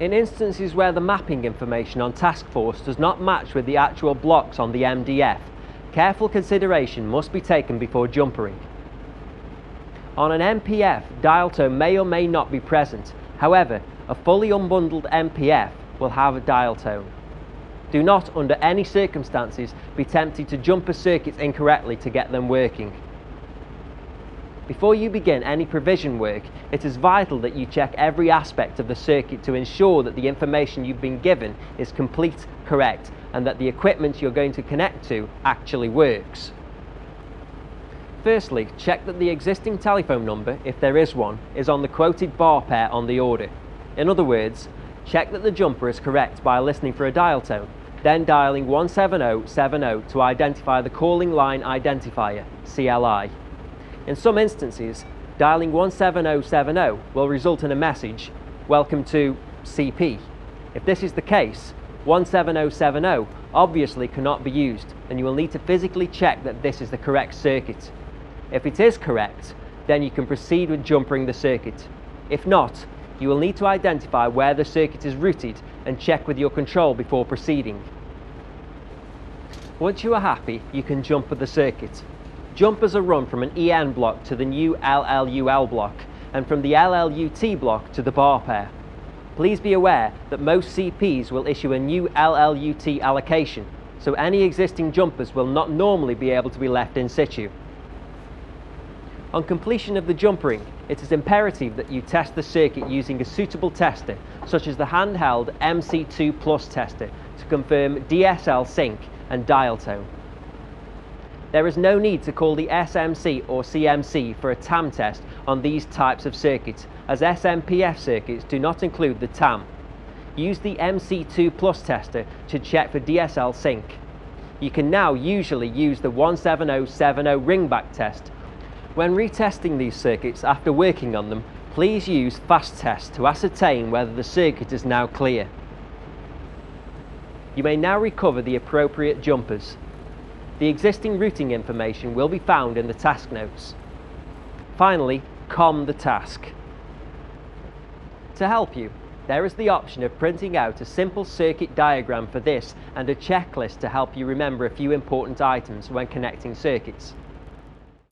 In instances where the mapping information on Task Force does not match with the actual blocks on the MDF, careful consideration must be taken before jumpering. On an MPF, dial tone may or may not be present. However, a fully unbundled MPF will have a dial tone. Do not, under any circumstances, be tempted to jumper circuits incorrectly to get them working. Before you begin any provision work, it is vital that you check every aspect of the circuit to ensure that the information you've been given is complete, correct, and that the equipment you're going to connect to actually works. Firstly, check that the existing telephone number, if there is one, is on the quoted bar pair on the order. In other words, check that the jumper is correct by listening for a dial tone, then dialing 17070 to identify the calling line identifier, CLI. In some instances, dialing 17070 will result in a message, "Welcome to CP." If this is the case, 17070 obviously cannot be used, and you will need to physically check that this is the correct circuit. If it is correct, then you can proceed with jumpering the circuit. If not, you will need to identify where the circuit is routed and check with your control before proceeding. Once you are happy, you can jumper the circuit. Jumpers are run from an EN block to the new LLUL block, and from the LLUT block to the bar pair. Please be aware that most CPs will issue a new LLUT allocation, so any existing jumpers will not normally be able to be left in situ. On completion of the jumpering, it is imperative that you test the circuit using a suitable tester, such as the handheld MC2 Plus tester, to confirm DSL sync and dial tone. There is no need to call the SMC or CMC for a TAM test on these types of circuits, as SMPF circuits do not include the TAM. Use the MC2 Plus tester to check for DSL sync. You can now usually use the 17070 ringback test. When retesting these circuits after working on them, please use fast test to ascertain whether the circuit is now clear. You may now recover the appropriate jumpers. The existing routing information will be found in the task notes. Finally, COM the task. To help you, there is the option of printing out a simple circuit diagram for this and a checklist to help you remember a few important items when connecting circuits.